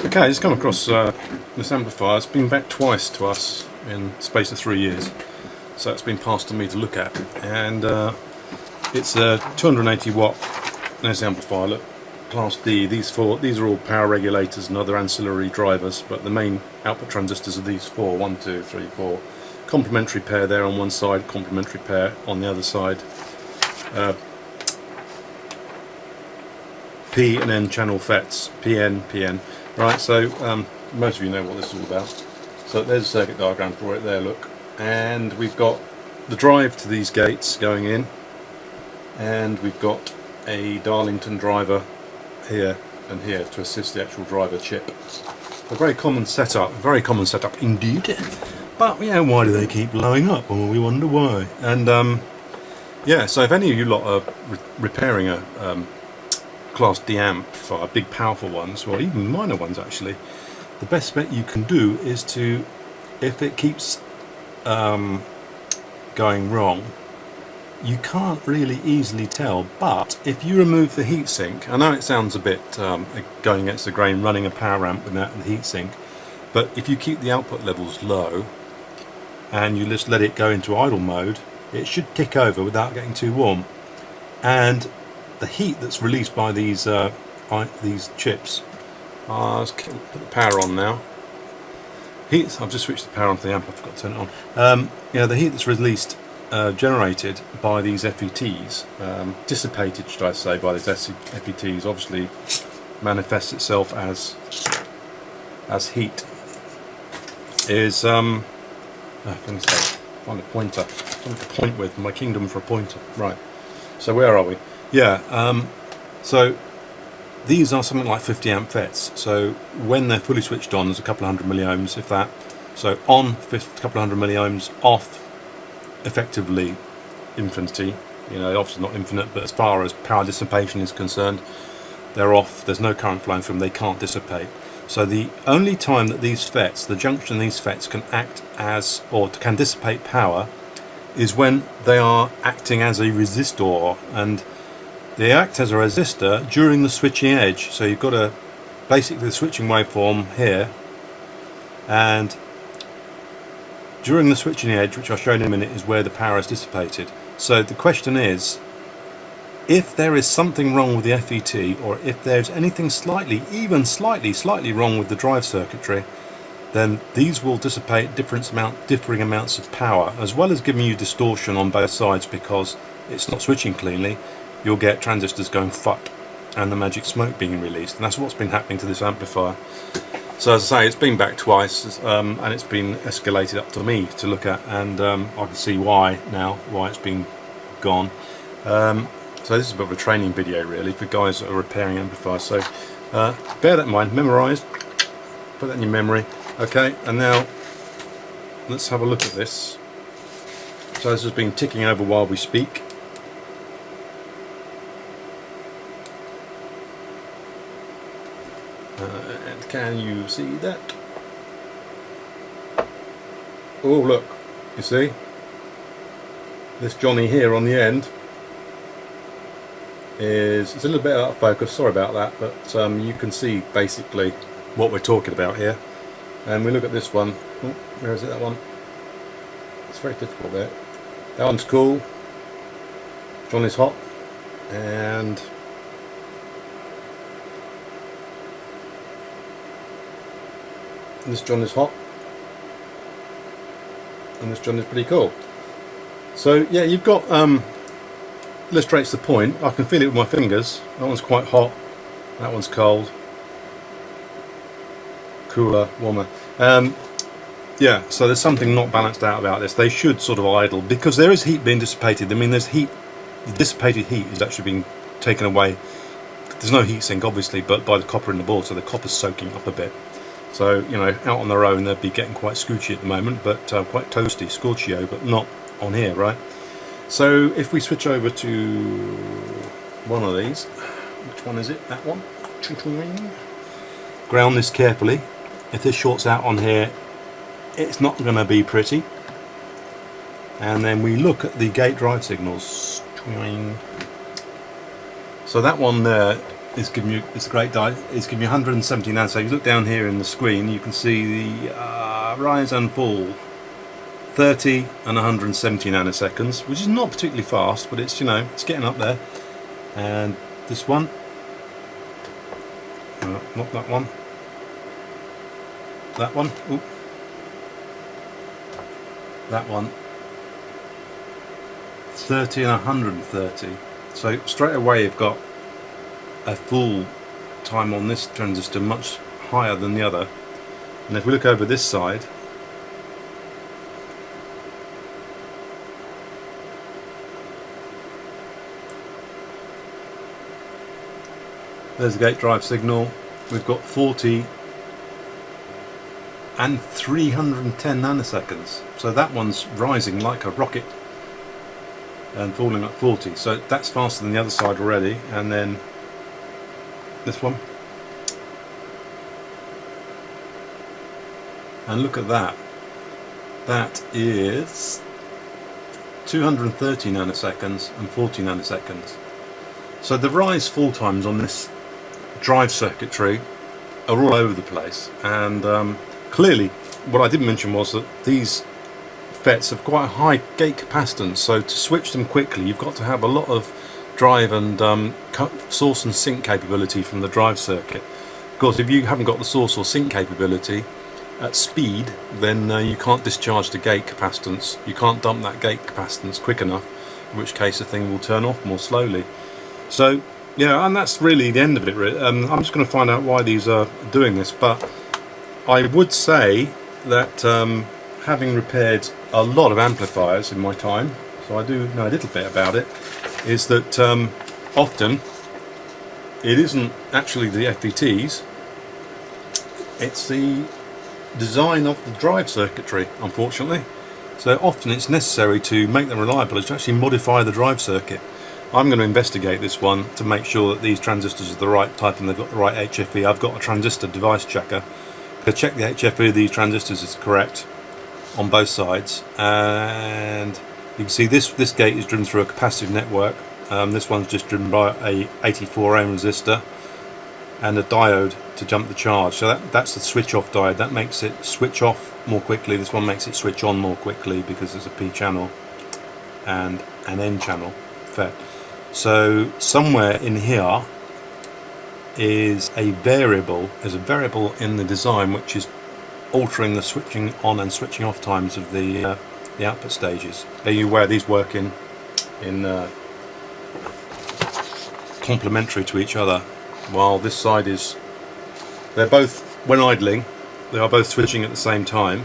Okay, just come across this amplifier. It's been back twice to us in the space of 3 years, so it's been passed to me to look at, and it's a 280 watt. There's the amplifier. Look, Class D. These are all power regulators and other ancillary drivers, but the main output transistors are these four. 1, 2, 3, 4. Complementary pair there on one side, complementary pair on the other side. P and N channel FETs. PN, PN. Right, so most of you know what this is all about. So there's a circuit diagram for it there, look. And we've got the drive to these gates going in, and we've got a Darlington driver here and here to assist the actual driver chip. A very common setup indeed. But you know, why do they keep blowing up? Well, we wonder why. And yeah, so if any of you lot are repairing a Class D amplifier, big powerful ones, or even minor ones actually, the best bet you can do is to, if it keeps going wrong, you can't really easily tell, but if you remove the heatsink, I know it sounds a bit going against the grain running a power amp without the heatsink, but if you keep the output levels low and you just let it go into idle mode, it should tick over without getting too warm. And the heat that's released by these chips, let's put the power on now. I've just switched the power on to the amp, I forgot to turn it on. Yeah, the heat that's released, generated by these FETs, dissipated, should I say, by these FETs, obviously manifests itself as heat. Is find a pointer. Something to point with. My kingdom for a pointer. Right. So where are we? Yeah. So these are something like 50 amp FETs. So when they're fully switched on, there's a couple of hundred milliohms, if that. So on, a couple of hundred milliohms. Off, effectively infinity. You know, obviously not infinite, but as far as power dissipation is concerned, they're off. There's no current flowing through them. They can't dissipate. So the only time that these FETs, the junction of these FETs, can act as, or can dissipate power, is when they are acting as a resistor, and they act as a resistor during the switching edge. So you've got basically the switching waveform here, and during the switching edge, which I'll show you in a minute, is where the power is dissipated. So the question is, if there is something wrong with the FET, or if there's anything even slightly wrong with the drive circuitry, then these will dissipate differing amounts of power, as well as giving you distortion on both sides, because it's not switching cleanly. You'll get transistors going fuck and the magic smoke being released, and that's what's been happening to this amplifier. So as I say, it's been back twice, and it's been escalated up to me to look at, and I can see why it's been gone. So this is a bit of a training video really for guys that are repairing amplifiers. So bear that in mind, memorise, put that in your memory. Okay, and now let's have a look at this. So this has been ticking over while we speak. And can you see that? Oh look, you see? This Johnny here on the end it's a little bit out of focus, sorry about that, but you can see basically what we're talking about here. And we look at this one. Oh, where is it, that one? It's very difficult there. That one's cool. Johnny's hot. And this Johnny's hot. And this Johnny's pretty cool. So yeah, you've got illustrates the point. I can feel it with my fingers. That one's quite hot. That one's cold. Cooler, warmer. Yeah, so there's something not balanced out about this. They should sort of idle, because there is heat being dissipated. I mean, there's heat. The dissipated heat is actually being taken away. There's no heat sink, obviously, but by the copper in the board, so the copper's soaking up a bit. So, you know, out on their own, they'd be getting quite scoochy at the moment, but quite toasty, scorchio, but not on here, right? So if we switch over to one of these, which one is it? That one. Ground this carefully. If this shorts out on here, it's not going to be pretty. And then we look at the gate drive signals. So that one there it's giving you, it's a great die. It's giving you 170 nanoseconds. So you look down here in the screen, you can see the rise and fall, 30 and 170 nanoseconds, which is not particularly fast, but it's, you know, it's getting up there. And this one, not that one, that one, ooh. That one, 30 and 130. So straight away you've got a full time on this transistor much higher than the other. And if we look over this side, there's the gate drive signal. We've got 40 and 310 nanoseconds. So that one's rising like a rocket and falling at 40. So that's faster than the other side already. And then this one. And look at that. That is 230 nanoseconds and 40 nanoseconds. So the rise fall times on this drive circuitry are all over the place, and clearly what I didn't mention was that these FETs have quite a high gate capacitance, so to switch them quickly you've got to have a lot of drive and source and sink capability from the drive circuit. Of course, if you haven't got the source or sink capability at speed, then you can't discharge the gate capacitance, you can't dump that gate capacitance quick enough, in which case the thing will turn off more slowly. So yeah, and that's really the end of it. I'm just going to find out why these are doing this, but I would say that having repaired a lot of amplifiers in my time, so I do know a little bit about it, is that often it isn't actually the FETs, it's the design of the drive circuitry, unfortunately. So often it's necessary to make them reliable is to actually modify the drive circuit. I'm going to investigate this one to make sure that these transistors are the right type and they've got the right HFE. I've got a transistor device checker to check the HFE of these transistors is correct on both sides, and you can see this gate is driven through a capacitive network. This one's just driven by a 84 ohm resistor and a diode to jump the charge. So that's the switch off diode. That makes it switch off more quickly. This one makes it switch on more quickly because it's a P channel and an N channel FET. So somewhere in here is a variable in the design which is altering the switching on and switching off times of the output stages. Are you aware these work in complementary to each other? While this side is, they're both, when idling, they are both switching at the same time,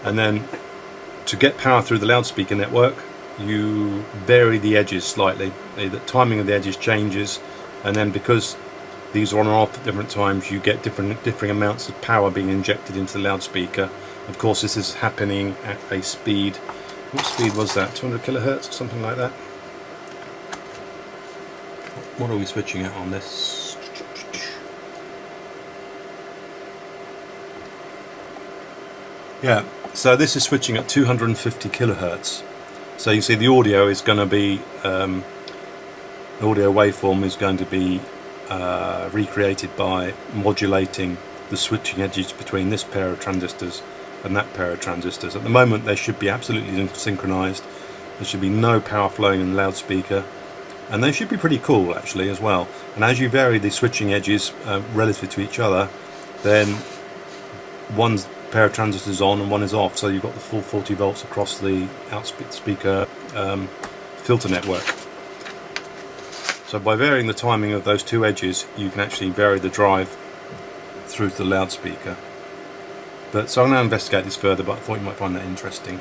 and then to get power through the loudspeaker network you vary the edges slightly. The timing of the edges changes, and then because these are on and off at different times you get differing amounts of power being injected into the loudspeaker. Of course this is happening at a speed, what speed was that, 200 kilohertz or something like that? What are we switching at on this? Yeah, so this is switching at 250 kilohertz. So you see the audio is going to be, the audio waveform is going to be recreated by modulating the switching edges between this pair of transistors and that pair of transistors. At the moment they should be absolutely synchronized. There should be no power flowing in the loudspeaker, and they should be pretty cool actually as well. And as you vary the switching edges relative to each other, then one pair of transistors on and one is off, so you've got the full 40 volts across the outspeaker filter network. So by varying the timing of those two edges you can actually vary the drive through to the loudspeaker. But so I'm going to investigate this further, but I thought you might find that interesting.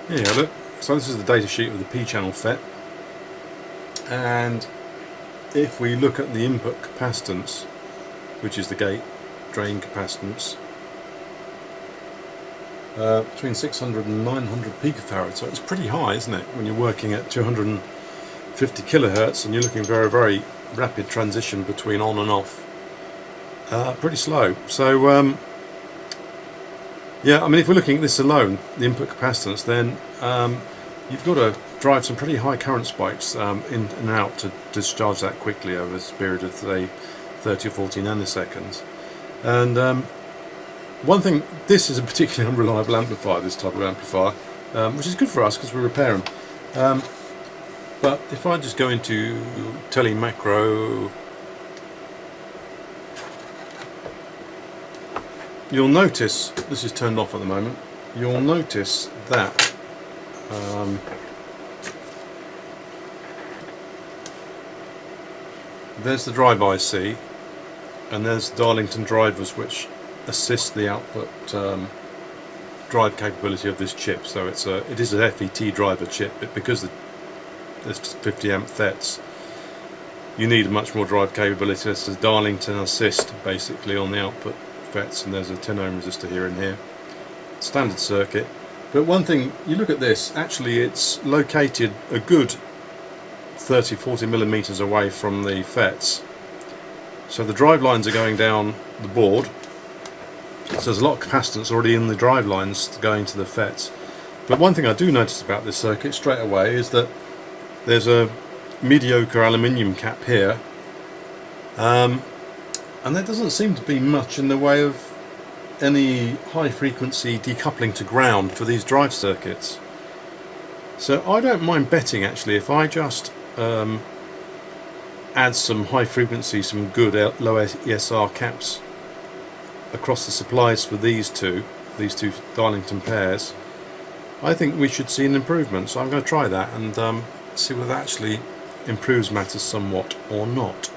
Here you have it. So this is the data sheet of the P channel FET, and if we look at the input capacitance, which is the gate drain capacitance, between 600 and 900 picofarads, so it's pretty high, isn't it, when you're working at 250 kilohertz and you're looking very, very rapid transition between on and off. Pretty slow. So yeah, I mean if we're looking at this alone, the input capacitance, then you've got a drive some pretty high current spikes in and out to discharge that quickly over a period of say 30 or 40 nanoseconds. And one thing, this is a particularly unreliable amplifier, this type of amplifier, which is good for us because we repair them. But if I just go into telemacro, you'll notice, this is turned off at the moment, you'll notice that there's the drive IC and there's the Darlington drivers which assist the output drive capability of this chip. So it is an FET driver chip, but because there's 50 amp FETs, you need much more drive capability. It's a Darlington assist basically on the output FETs, and there's a 10 ohm resistor here and here. Standard circuit. But one thing, you look at this, actually it's located a good 30-40 millimeters away from the FETs. So the drive lines are going down the board. So there's a lot of capacitance already in the drive lines going to the FETs. But one thing I do notice about this circuit straight away is that there's a mediocre aluminium cap here, and there doesn't seem to be much in the way of any high frequency decoupling to ground for these drive circuits. So I don't mind betting actually if I just add some high frequency, some good low ESR caps across the supplies for these two Darlington pairs, I think we should see an improvement. So I'm going to try that and see whether that actually improves matters somewhat or not.